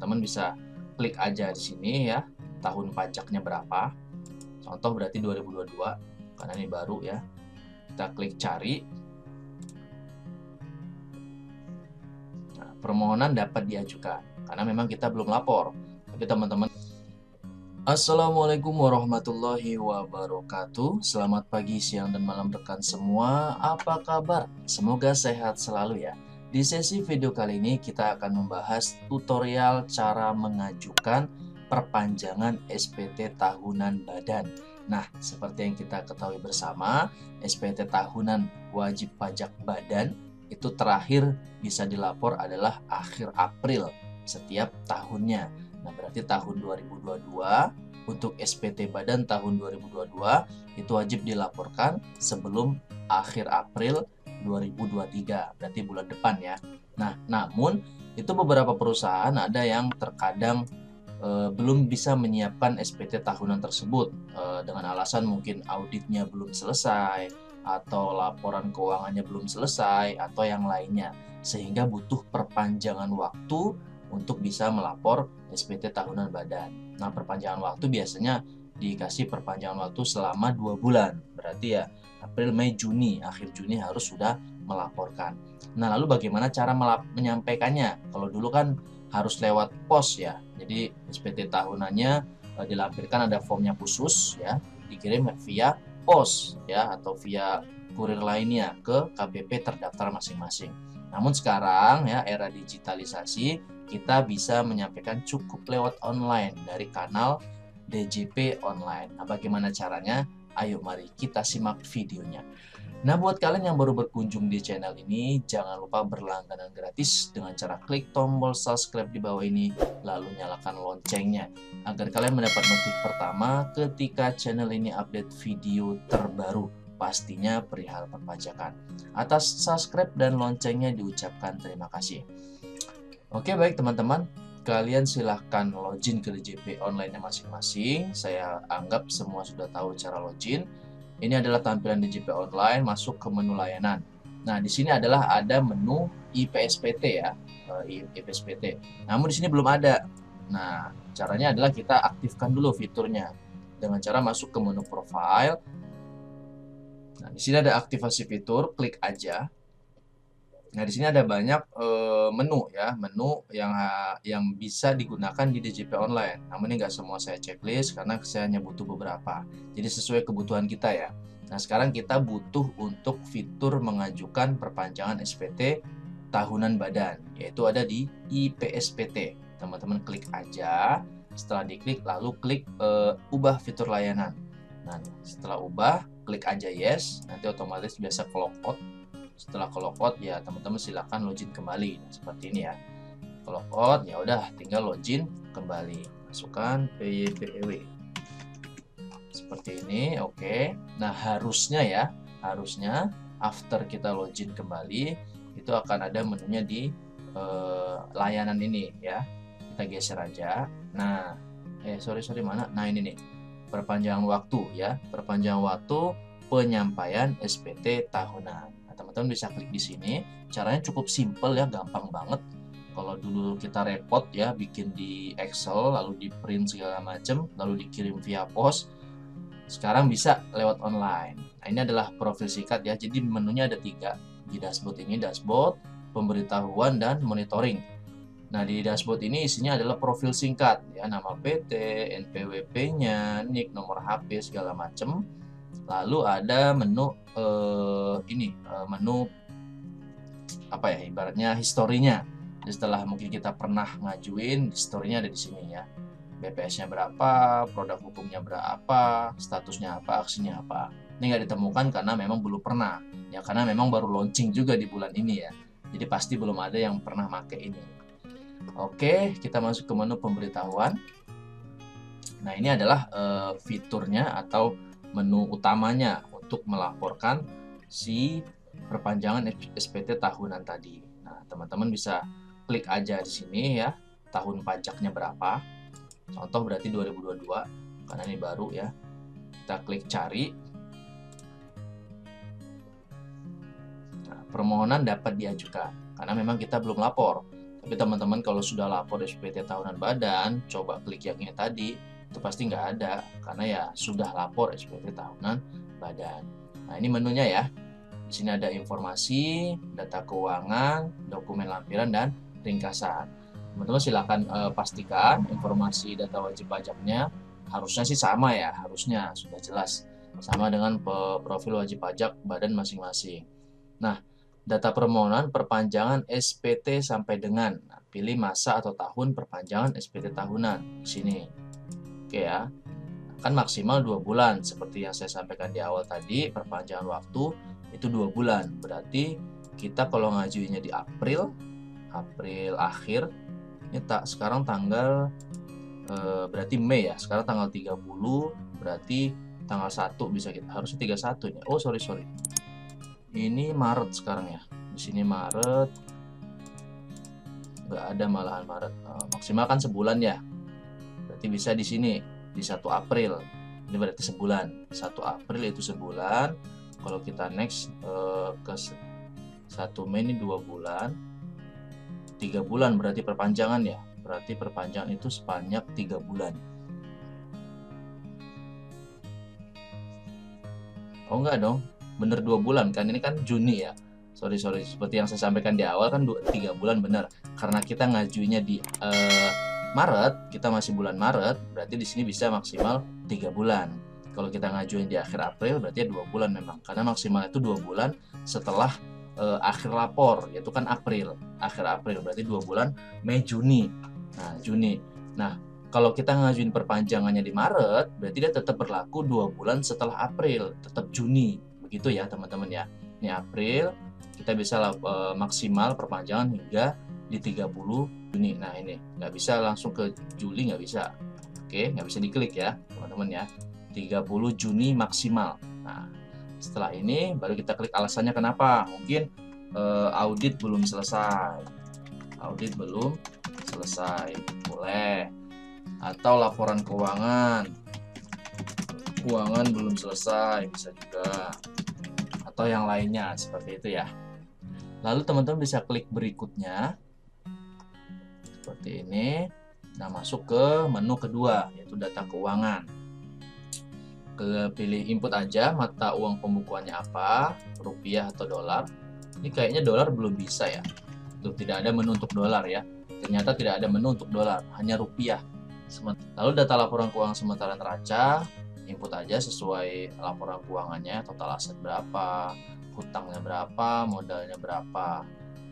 teman-teman bisa klik aja di sini ya, tahun pajaknya berapa. Contoh berarti 2022, karena ini baru ya. Kita klik cari. Nah, permohonan dapat diajukan, karena memang kita belum lapor. Tapi teman-teman, Assalamualaikum warahmatullahi wabarakatuh. Selamat pagi, siang, dan malam rekan semua. Apa kabar? Semoga sehat selalu ya. Di sesi video kali ini kita akan membahas tutorial cara mengajukan perpanjangan SPT tahunan badan. Nah, seperti yang kita ketahui bersama, SPT tahunan wajib pajak badan itu terakhir bisa dilapor adalah akhir April setiap tahunnya. Nah, berarti tahun 2022 untuk SPT badan tahun 2022 itu wajib dilaporkan sebelum akhir April 2023, berarti bulan depan ya. Nah, namun itu beberapa perusahaan ada yang terkadang belum bisa menyiapkan SPT tahunan tersebut dengan alasan mungkin auditnya belum selesai atau laporan keuangannya belum selesai atau yang lainnya, sehingga butuh perpanjangan waktu untuk bisa melapor SPT tahunan badan. Nah, perpanjangan waktu biasanya dikasih perpanjangan waktu selama 2 bulan. Berarti ya April, Mei, Juni, akhir Juni harus sudah melaporkan. Nah, lalu bagaimana cara menyampaikannya? Kalau dulu kan harus lewat pos ya. Jadi SPT tahunannya dilampirkan, ada formnya khusus ya, dikirim via pos ya atau via kurir lainnya ke KPP terdaftar masing-masing. Namun sekarang ya, era digitalisasi, kita bisa menyampaikan cukup lewat online dari kanal DJP online. Nah, bagaimana caranya? Ayo mari kita simak videonya. Nah, buat kalian yang baru berkunjung di channel ini, jangan lupa berlangganan gratis dengan cara klik tombol subscribe di bawah ini, lalu nyalakan loncengnya, agar kalian mendapat notif pertama ketika channel ini update video terbaru, pastinya perihal perpajakan. Atas subscribe dan loncengnya diucapkan terima kasih. Oke, baik teman-teman, kalian silahkan login ke DJP online-nya masing-masing. Saya anggap semua sudah tahu cara login. Ini adalah tampilan DJP online, masuk ke menu layanan. Nah, di sini adalah ada menu IPSPT ya, IPSPT. Namun di sini belum ada. Nah, caranya adalah kita aktifkan dulu fiturnya dengan cara masuk ke menu profile. Nah, di sini ada aktivasi fitur, klik aja. Nah, di sini ada banyak menu ya, menu yang bisa digunakan di DJP online. Namun ini nggak semua saya checklist karena saya hanya butuh beberapa. Jadi sesuai kebutuhan kita ya. Nah, sekarang kita butuh untuk fitur mengajukan perpanjangan SPT tahunan badan, yaitu ada di IPSPT. Teman-teman klik aja. Setelah diklik, lalu klik ubah fitur layanan. Nah, setelah ubah, klik aja yes. Nanti otomatis biasa ke logout. Setelah ke logout ya teman-teman silakan login kembali. Nah, seperti ini ya. Ke logout ya udah tinggal login kembali. Masukkan PYPEW. Seperti ini, oke. Nah, harusnya after kita login kembali itu akan ada menunya di layanan ini ya. Kita geser aja. Nah, sorry mana? Nah, ini nih. Perpanjangan waktu ya. Perpanjangan waktu penyampaian SPT tahunan. Teman-teman bisa klik di sini. Caranya cukup simple ya, gampang banget. Kalau dulu kita repot ya bikin di Excel, lalu di print segala macam, lalu dikirim via pos. Sekarang bisa lewat online. Nah, ini adalah profil singkat ya. Jadi menunya ada 3. Di dashboard ini, dashboard, pemberitahuan, dan monitoring. Nah, di dashboard ini isinya adalah profil singkat ya, nama PT, NPWP-nya, NIK, nomor HP segala macam. Lalu ada menu menu apa ya, ibaratnya historinya. Jadi setelah mungkin kita pernah ngajuin, historinya ada di sini ya. BPS-nya berapa, produk hukumnya berapa, statusnya apa, aksinya apa. Ini nggak ditemukan karena memang belum pernah. Ya karena memang baru launching juga di bulan ini ya. Jadi pasti belum ada yang pernah pakai ini. Oke, kita masuk ke menu pemberitahuan. Nah, ini adalah fiturnya atau menu utamanya untuk melaporkan si perpanjangan SPT tahunan tadi. Nah, teman-teman bisa klik aja di sini ya, tahun pajaknya berapa. Contoh berarti 2022, karena ini baru ya. Kita klik cari. Nah, permohonan dapat diajukan, karena memang kita belum lapor. Tapi teman-teman kalau sudah lapor SPT tahunan badan, coba klik yang ini tadi, itu pasti nggak ada, karena ya sudah lapor SPT tahunan badan. Nah, ini menunya ya. Di sini ada informasi, data keuangan, dokumen lampiran, dan ringkasan. Teman-teman silakan pastikan informasi data wajib pajaknya harusnya sih sama ya, harusnya sudah jelas sama dengan profil wajib pajak badan masing-masing. Nah, data permohonan perpanjangan SPT sampai dengan, nah, pilih masa atau tahun perpanjangan SPT tahunan di sini. Oke ya, kan maksimal 2 bulan seperti yang saya sampaikan di awal tadi, perpanjangan waktu itu 2 bulan. Berarti kita kalau ngajuinnya di April akhir, ini sekarang tanggal berarti Mei ya. Sekarang tanggal 30, berarti tanggal 1 bisa kita, harusnya 31 ya. Oh, sorry. Ini Maret sekarang ya. Di sini Maret. Nggak ada malahan Maret. Maksimal kan sebulan ya. Berarti bisa di sini di 1 April. Ini berarti sebulan. 1 April itu sebulan. Kalau kita next ke 1 Mei ini 2 bulan. 3 bulan berarti perpanjangan ya. Berarti perpanjangan itu sebanyak 3 bulan. Oh enggak dong, bener 2 bulan kan, ini kan Juni ya. Sorry, seperti yang saya sampaikan di awal kan 3 bulan bener. Karena kita ngajuinya di Maret, kita masih bulan Maret, berarti di sini bisa maksimal 3 bulan. Kalau kita ngajuin di akhir April berarti 2 bulan memang. Karena maksimal itu 2 bulan setelah akhir lapor, yaitu kan akhir April berarti 2 bulan Mei Juni. Nah, Juni. Nah, kalau kita ngajuin perpanjangannya di Maret, berarti dia tetap berlaku 2 bulan setelah April, tetap Juni. Begitu ya teman-teman ya. Ini April, kita bisa maksimal perpanjangan hingga di 30 Juni. Nah, ini nggak bisa langsung ke Juli, nggak bisa. Oke, nggak bisa diklik ya teman-teman ya. 30 Juni maksimal. Nah, setelah ini baru kita klik alasannya kenapa. Mungkin audit belum selesai. Audit belum selesai. Boleh. Atau laporan keuangan belum selesai, bisa juga, atau yang lainnya seperti itu ya. Lalu teman-teman bisa klik berikutnya seperti ini. Nah, masuk ke menu kedua yaitu data keuangan. Pilih input aja mata uang pembukuannya apa, rupiah atau dolar. Ini kayaknya dolar belum bisa ya. Tuh, tidak ada menu untuk dolar ya. Ternyata tidak ada menu untuk dolar, hanya rupiah. Lalu data laporan keuangan sementara neraca, input aja sesuai laporan keuangannya, total aset berapa, hutangnya berapa, modalnya berapa.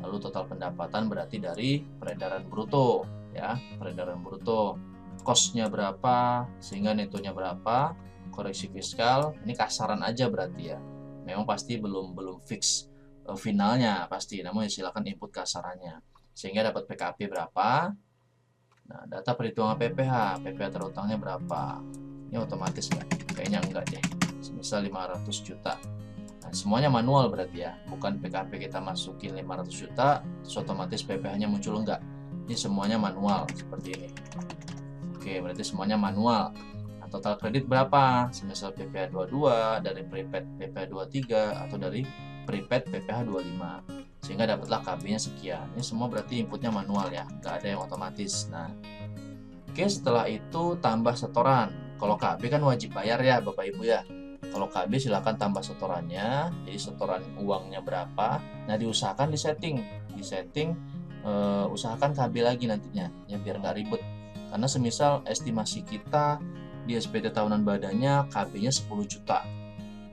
Lalu total pendapatan berarti dari peredaran bruto ya, peredaran bruto. Cost-nya berapa, sehingga netonya berapa, koreksi fiskal, ini kasaran aja berarti ya. Memang pasti belum fix finalnya pasti, namun silakan input kasarannya. Sehingga dapat PKP berapa. Nah, data perhitungan PPh terutangnya berapa? Ini otomatis nggak? Kayaknya enggak deh. Misal 500 juta. Nah, semuanya manual berarti ya. Bukan PKP kita masukin 500 juta, terus otomatis PPh-nya muncul, enggak. Ini semuanya manual seperti ini. Oke, berarti semuanya manual. Nah, total kredit berapa? Semisal PPh 22, dari prepaid PPh 23, atau dari prepaid PPh 25. Sehingga dapatlah KB-nya sekian. Ini semua berarti inputnya manual ya, nggak ada yang otomatis. Nah, oke, setelah itu tambah setoran. Kalau KB kan wajib bayar ya Bapak Ibu ya. Kalau KB silakan tambah setorannya. Jadi setoran uangnya berapa. Nah, diusahakan disetting, usahakan KB lagi nantinya ya, biar nggak ribet. Karena semisal estimasi kita di SPT tahunan badannya KB-nya 10 juta.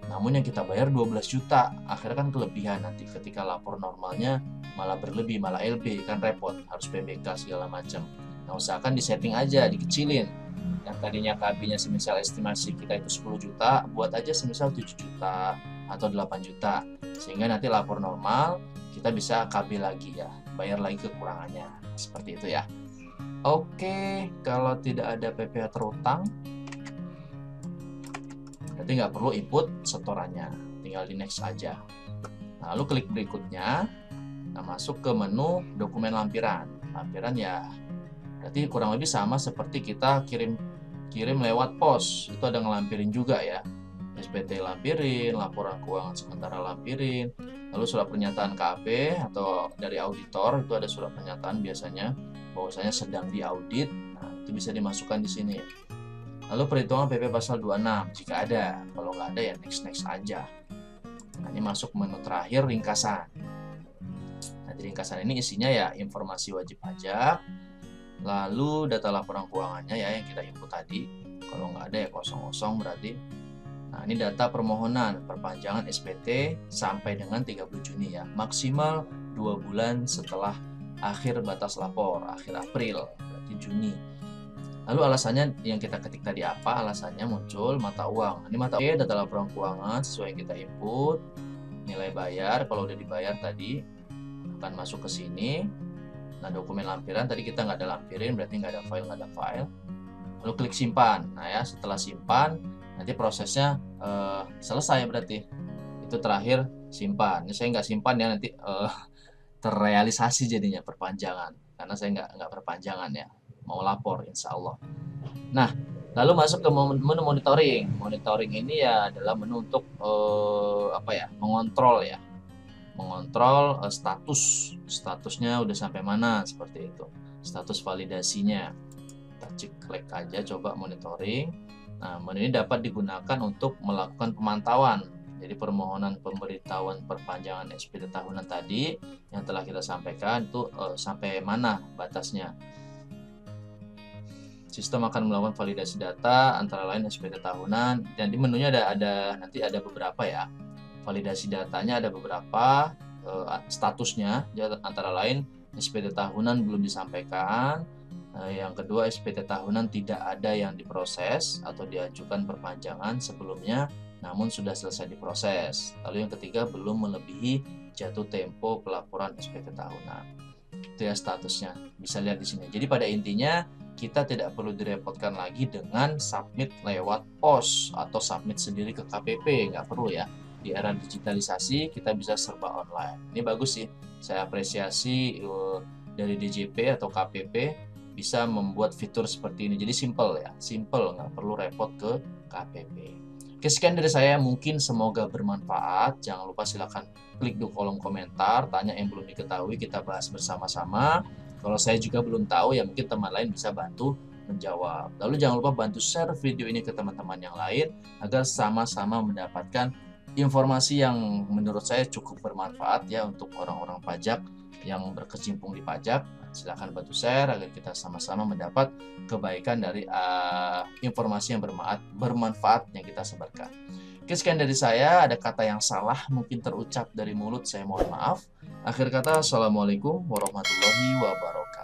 Namun yang kita bayar 12 juta, akhirnya kan kelebihan nanti ketika lapor normalnya malah berlebih, malah LB, kan repot, harus PBK segala macam. Nah, usahakan disetting aja, dikecilin. Yang tadinya KB-nya semisal estimasi kita itu 10 juta, buat aja semisal 7 juta atau 8 juta. Sehingga nanti lapor normal, kita bisa KB lagi ya, bayar lagi kekurangannya. Seperti itu ya. Oke, kalau tidak ada PPh terutang, berarti nggak perlu input setorannya, tinggal di next aja. Lalu klik berikutnya. Nah, masuk ke menu dokumen lampiran. Lampiran ya berarti kurang lebih sama seperti kita kirim lewat pos, itu ada ngelampirin juga ya. SPT lampirin, laporan keuangan sementara lampirin, lalu Lalu surat pernyataan KAP atau dari auditor itu ada surat pernyataan biasanya bahwasanya sedang diaudit. Nah, itu bisa dimasukkan di sini. Lalu perhitungan PP pasal 26 jika ada. Kalau nggak ada ya next aja. Nah, ini masuk menu terakhir ringkasan. Nah, di ringkasan ini isinya ya informasi wajib pajak, lalu data laporan keuangannya ya yang kita input tadi. Kalau nggak ada ya kosong berarti. Nah, ini data permohonan perpanjangan SPT sampai dengan 30 Juni ya. Maksimal 2 bulan setelah akhir batas lapor, akhir April, berarti Juni. Lalu alasannya yang kita ketik tadi apa? Alasannya muncul mata uang. Ini mata uang, data laporan keuangan sesuai yang kita input. Nilai bayar, kalau udah dibayar tadi akan masuk ke sini. Nah, dokumen lampiran tadi kita nggak ada lampirin, berarti nggak ada file. Lalu klik simpan. Nah ya, setelah simpan nanti prosesnya selesai berarti. Itu terakhir simpan. Ini saya nggak simpan ya, nanti terrealisasi jadinya perpanjangan. Karena saya nggak perpanjangan ya, mau lapor insya Allah. Nah, lalu masuk ke menu monitoring. Monitoring ini ya adalah menu untuk mengontrol ya. Mengontrol statusnya udah sampai mana, seperti itu. Status validasinya. Kita klik aja coba monitoring. Nah, menu ini dapat digunakan untuk melakukan pemantauan. Jadi permohonan pemberitahuan perpanjangan SPT tahunan tadi yang telah kita sampaikan itu sampai mana batasnya. Sistem akan melakukan validasi data antara lain SPT tahunan, dan di menunya nanti ada beberapa ya. Validasi datanya ada beberapa, statusnya antara lain SPT tahunan belum disampaikan. Yang kedua, SPT tahunan tidak ada yang diproses atau diajukan perpanjangan sebelumnya namun sudah selesai diproses. Lalu yang ketiga, belum melebihi jatuh tempo pelaporan SPT tahunan. Itu ya statusnya, bisa lihat di sini. Jadi pada intinya kita tidak perlu direpotkan lagi dengan submit lewat pos atau submit sendiri ke KPP, nggak perlu ya. Di era digitalisasi kita bisa serba online. Ini bagus sih, saya apresiasi dari DJP atau KPP bisa membuat fitur seperti ini. Jadi simple ya, simple, nggak perlu repot ke KPP. Oke, sekian dari saya, mungkin semoga bermanfaat. Jangan lupa silakan klik di kolom komentar, tanya yang belum diketahui, kita bahas bersama-sama. Kalau saya juga belum tahu ya mungkin teman lain bisa bantu menjawab. Lalu jangan lupa bantu share video ini ke teman-teman yang lain agar sama-sama mendapatkan informasi yang menurut saya cukup bermanfaat ya untuk orang-orang pajak yang berkecimpung di pajak. Silahkan bantu share agar kita sama-sama mendapat kebaikan dari informasi yang bermanfaat yang kita sebarkan. Oke, sekian dari saya. Ada kata yang salah mungkin terucap dari mulut, saya mohon maaf. Akhir kata, assalamualaikum warahmatullahi wabarakatuh.